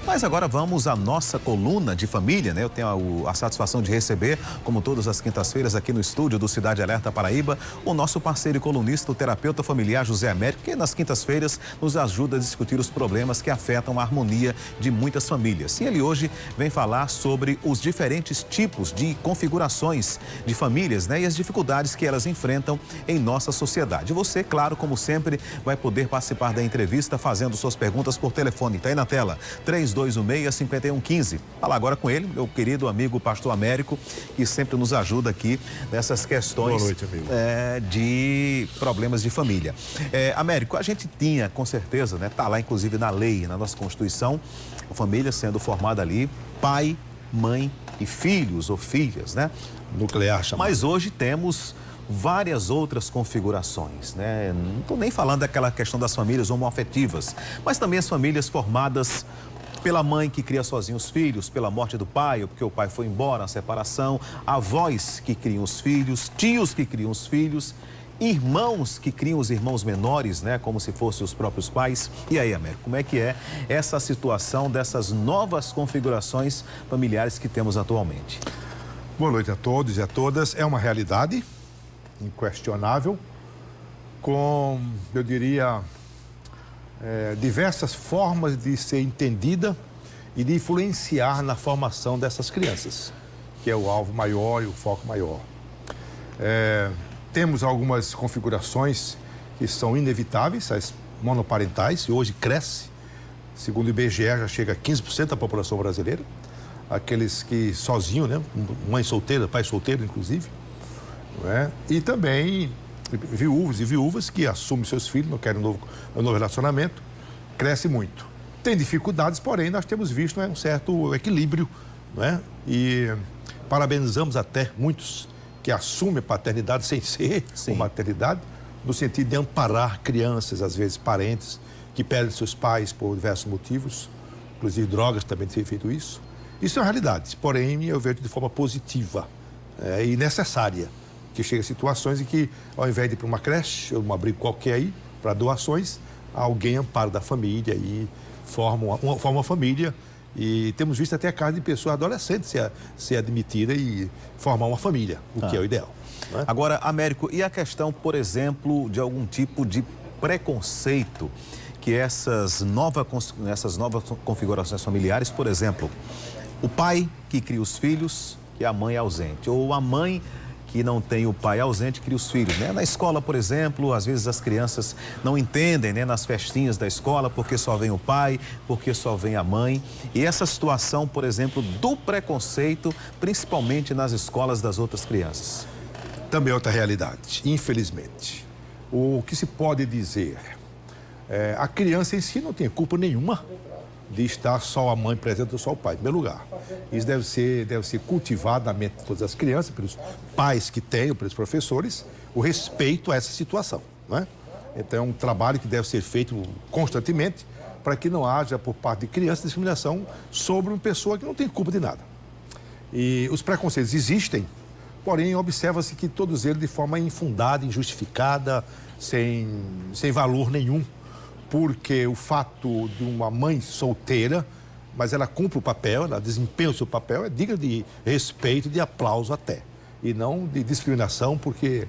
Mas agora vamos à nossa coluna de família, né? Eu tenho a satisfação de receber, como todas as quintas-feiras aqui no estúdio do Cidade Alerta Paraíba, o nosso parceiro e colunista, o terapeuta familiar José Américo, que nas quintas-feiras nos ajuda a discutir os problemas que afetam a harmonia de muitas famílias. E ele hoje vem falar sobre os diferentes tipos de configurações de famílias, né? E as dificuldades que elas enfrentam em nossa sociedade. Você, claro, como sempre, vai poder participar da entrevista fazendo suas perguntas por telefone. Está aí na tela, 3216-5115. Fala agora com ele, meu querido amigo Pastor Américo, que sempre nos ajuda aqui nessas questões. Boa noite, amigo. De problemas de família. Américo, a gente tinha, com certeza, né? Tá lá, inclusive, na lei, na nossa Constituição, a família sendo formada ali, pai, mãe e filhos ou filhas, né? Nuclear chamado. Mas hoje temos várias outras configurações, né? Não estou nem falando daquela questão das famílias homoafetivas, mas também as famílias formadas pela mãe que cria sozinha os filhos, pela morte do pai, ou porque o pai foi embora, a separação, avós que criam os filhos, tios que criam os filhos, irmãos que criam os irmãos menores, né? Como se fossem os próprios pais. E aí, Américo, como é que é essa situação dessas novas configurações familiares que temos atualmente? Boa noite a todos e a todas. É uma realidade inquestionável, com, eu diria, diversas formas de ser entendida e de influenciar na formação dessas crianças, que é o alvo maior e o foco maior. Temos algumas configurações que são inevitáveis, as monoparentais, e hoje cresce, segundo o IBGE, já chega a 15% da população brasileira, aqueles que sozinho, né, mãe solteira, pai solteiro, inclusive, não é? E também viúvos e viúvas que assumem seus filhos, não querem um novo relacionamento, cresce muito. Tem dificuldades, porém, nós temos visto, né, um certo equilíbrio, não é? E parabenizamos até muitos que assumem a paternidade sem ser uma maternidade, no sentido de amparar crianças, às vezes parentes, que perdem seus pais por diversos motivos, inclusive drogas também têm feito isso. Isso é uma realidade, porém, eu vejo de forma positiva e necessária, que chega a situações em que, ao invés de ir para uma creche ou um abrigo qualquer aí, para doações, alguém ampara da família e forma uma família. E temos visto até a caso de pessoa adolescente ser admitida e formar uma família, o que é o ideal. Né? Agora, Américo, e a questão, por exemplo, de algum tipo de preconceito que essas novas configurações familiares, por exemplo, o pai que cria os filhos e a mãe é ausente, ou a mãe que não tem o pai ausente cria os filhos, né? Na escola, por exemplo, às vezes as crianças não entendem, né? Nas festinhas da escola, porque só vem o pai, porque só vem a mãe. E essa situação, por exemplo, do preconceito, principalmente nas escolas das outras crianças. Também é outra realidade, infelizmente. O que se pode dizer? A criança em si não tem culpa nenhuma de estar só a mãe presente ou só o pai, em primeiro lugar. Isso deve ser cultivado na mente de todas as crianças, pelos pais que tenham, pelos professores, o respeito a essa situação, né? Então, é um trabalho que deve ser feito constantemente para que não haja, por parte de crianças, discriminação sobre uma pessoa que não tem culpa de nada. E os preconceitos existem, porém, observa-se que todos eles de forma infundada, injustificada, sem valor nenhum. Porque o fato de uma mãe solteira, mas ela cumpre o papel, ela desempenha o seu papel, é digna de respeito, de aplauso até. E não de discriminação, porque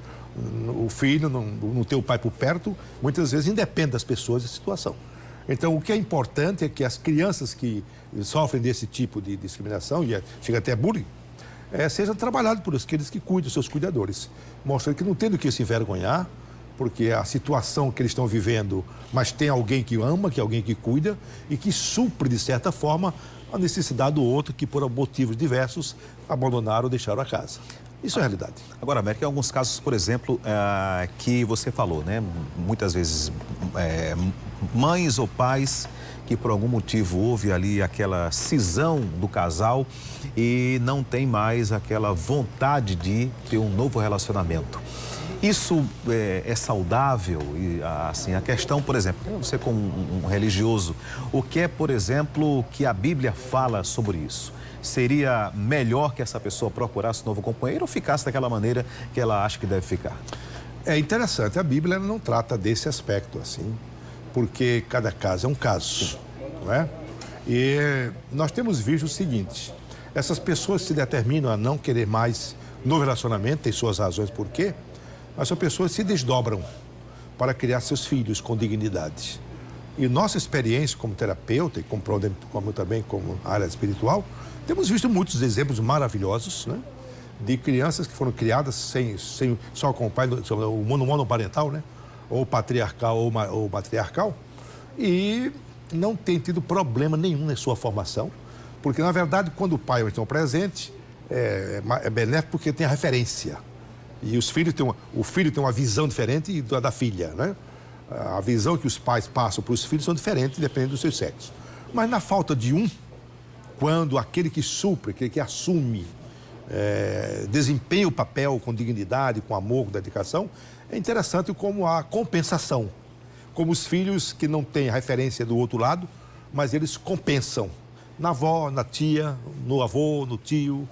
o filho não ter o pai por perto, muitas vezes independe das pessoas da situação. Então, o que é importante é que as crianças que sofrem desse tipo de discriminação, e chega até bullying, seja trabalhado por aqueles que cuidam, seus cuidadores, mostrando que não tem do que se envergonhar, porque a situação que eles estão vivendo, mas tem alguém que ama, que é alguém que cuida e que supre, de certa forma, a necessidade do outro que, por motivos diversos, abandonaram ou deixaram a casa. Isso é a realidade. Agora, Américo, em alguns casos, por exemplo, que você falou, né? Muitas vezes, mães ou pais que por algum motivo houve ali aquela cisão do casal e não tem mais aquela vontade de ter um novo relacionamento. Isso é saudável? E, assim, a questão, por exemplo, você como um religioso, o que é, por exemplo, que a Bíblia fala sobre isso? Seria melhor que essa pessoa procurasse um novo companheiro ou ficasse daquela maneira que ela acha que deve ficar? É interessante, a Bíblia não trata desse aspecto assim, porque cada caso é um caso, não é? E nós temos visto o seguinte, essas pessoas se determinam a não querer mais no relacionamento, tem suas razões por quê, mas são pessoas que se desdobram para criar seus filhos com dignidade. E nossa experiência como terapeuta e como também como área espiritual, temos visto muitos exemplos maravilhosos, né? De crianças que foram criadas só com o pai, o monoparental, né? Ou patriarcal ou matriarcal, e não tem tido problema nenhum na sua formação, porque na verdade quando o pai estão presente, é benéfico porque tem a referência. E o filho tem uma visão diferente da filha, né? A visão que os pais passam para os filhos são diferentes, dependendo do seu sexo. Mas na falta de um, quando aquele que supre, aquele que assume, desempenha o papel com dignidade, com amor, com dedicação, é interessante como há compensação. Como os filhos que não têm a referência do outro lado, mas eles compensam na avó, na tia, no avô, no tio,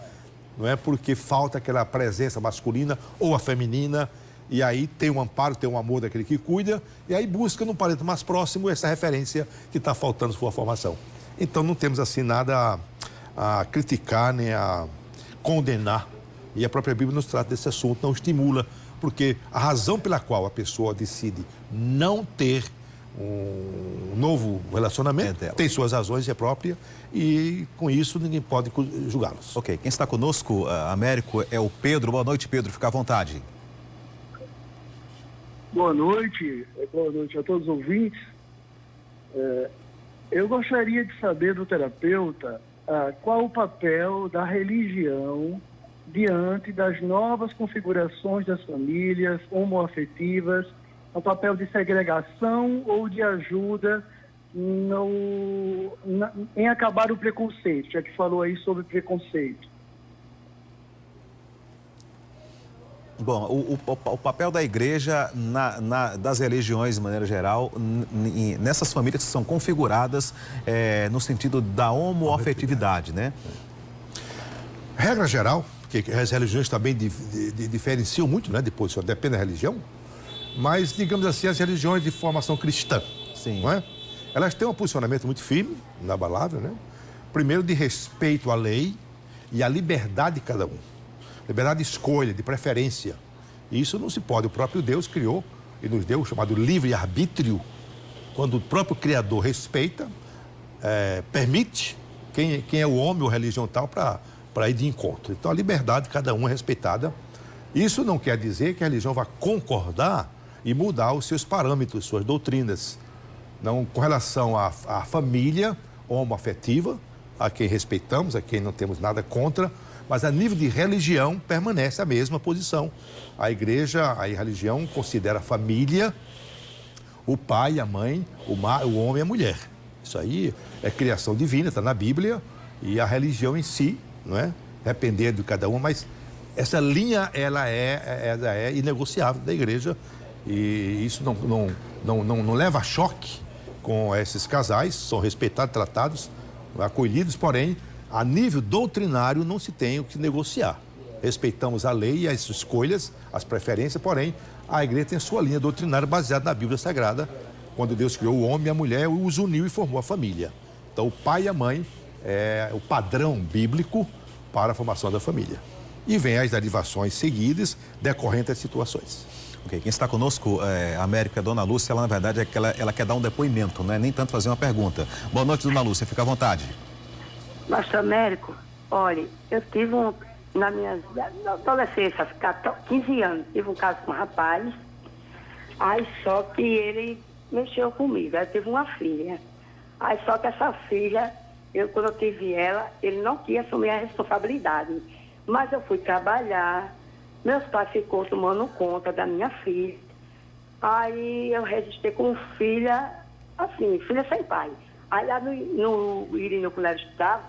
não é? Porque falta aquela presença masculina ou a feminina, e aí tem um amparo, tem um amor daquele que cuida, e aí busca no parente mais próximo essa referência que está faltando na sua formação. Então não temos assim nada a criticar nem a condenar, e a própria Bíblia nos trata desse assunto, não estimula, porque a razão pela qual a pessoa decide não ter um novo relacionamento tem suas razões, é própria, e com isso ninguém pode julgá-los. Ok, quem está conosco, Américo, é o Pedro. Boa noite, Pedro, fica à vontade. Boa noite a todos os ouvintes. Eu gostaria de saber do terapeuta qual o papel da religião diante das novas configurações das famílias homoafetivas, o papel de segregação ou de ajuda em acabar o preconceito, já que falou aí sobre preconceito. Bom, o papel da igreja das religiões, de maneira geral, nessas famílias que são configuradas no sentido da homoafetividade, né? Regra geral, porque as religiões também diferenciam muito, né? Depois, só depende da religião, mas, digamos assim, as religiões de formação cristã, sim, não é? Elas têm um posicionamento muito firme, inabalável, né? Primeiro, de respeito à lei e à liberdade de cada um. Liberdade de escolha, de preferência. E isso não se pode. O próprio Deus criou e nos deu o chamado livre-arbítrio, quando o próprio Criador respeita, permite quem é o homem ou religião tal para ir de encontro. Então a liberdade de cada um é respeitada. Isso não quer dizer que a religião vai concordar e mudar os seus parâmetros, suas doutrinas. Não, com relação à família homoafetiva, a quem respeitamos, a quem não temos nada contra, mas a nível de religião permanece a mesma posição. A igreja, a religião considera a família, o pai, a mãe, o homem e a mulher. Isso aí é criação divina, está na Bíblia, e a religião em si, não é? Dependendo de cada um, mas essa linha ela é inegociável da igreja, e isso não leva a choque com esses casais, são respeitados, tratados, acolhidos, porém, a nível doutrinário não se tem o que negociar. Respeitamos a lei e as escolhas, as preferências, porém, a igreja tem a sua linha doutrinária baseada na Bíblia Sagrada, quando Deus criou o homem e a mulher, os uniu e formou a família. Então, o pai e a mãe é o padrão bíblico para a formação da família. E vem as derivações seguidas, decorrentes das situações. Ok, quem está conosco, América, Dona Lúcia, ela na verdade ela quer dar um depoimento, não é nem tanto fazer uma pergunta. Boa noite, Dona Lúcia, fica à vontade. Pastor Américo, olha, eu tive na minha adolescência, 15 anos, tive um caso com um rapaz, aí só que ele mexeu comigo, aí tive uma filha. Aí só que essa filha, quando eu tive ela, ele não quis assumir a responsabilidade. Mas eu fui trabalhar, meus pais ficou tomando conta da minha filha. Aí eu registrei como filha, assim, filha sem pai. Aí lá no Irineu, quando ela estudava,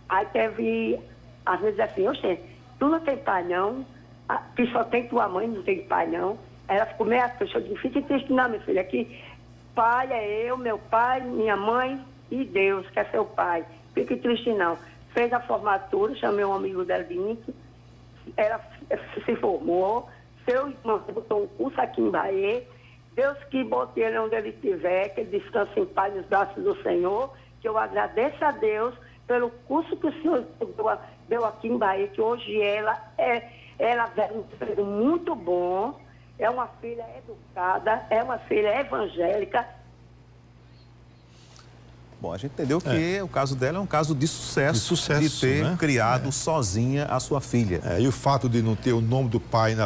aí teve, às vezes assim, oxe, tu não tem pai não, que só tem tua mãe, não tem pai não. Aí ela ficou meio triste, eu disse, fique triste não, minha filha, aqui pai é eu, meu pai, minha mãe e Deus, que é seu pai. Fique triste não. Fez a formatura, chamei um amigo dela de Nick, ela se formou, seu irmão botou um curso aqui em Bahia, Deus que bote ele onde ele estiver, que ele descanse em paz nos braços do Senhor, que eu agradeço a Deus pelo curso que o senhor deu aqui em Bahia, que hoje ela é um emprego muito bom, é uma filha educada, é uma filha evangélica. Bom, a gente entendeu que o caso dela é um caso de sucesso de ter né? criado sozinha a sua filha. E o fato de não ter o nome do pai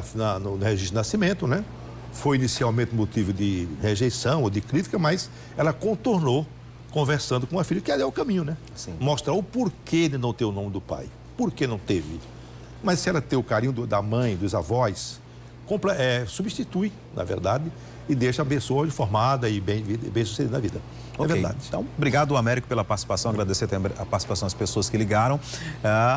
no registro de nascimento, né? Foi inicialmente motivo de rejeição ou de crítica, mas ela contornou conversando com a filha, que é o caminho, né? Sim. Mostrar o porquê de não ter o nome do pai. Por que não teve? Mas se ela ter o carinho da mãe, dos avós, substitui, na verdade, e deixa a pessoa informada e bem sucedida na vida. É Ok. verdade. Então, obrigado, Américo, pela participação. Agradecer também a participação das pessoas que ligaram.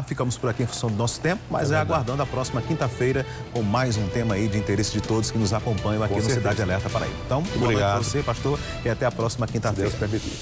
Ficamos por aqui em função do nosso tempo, mas aguardando a próxima quinta-feira com mais um tema aí de interesse de todos que nos acompanham aqui no Cidade Alerta Paraíba. Então, boa noite obrigado para você, pastor, e até a próxima Se quinta-feira. Deus permitir.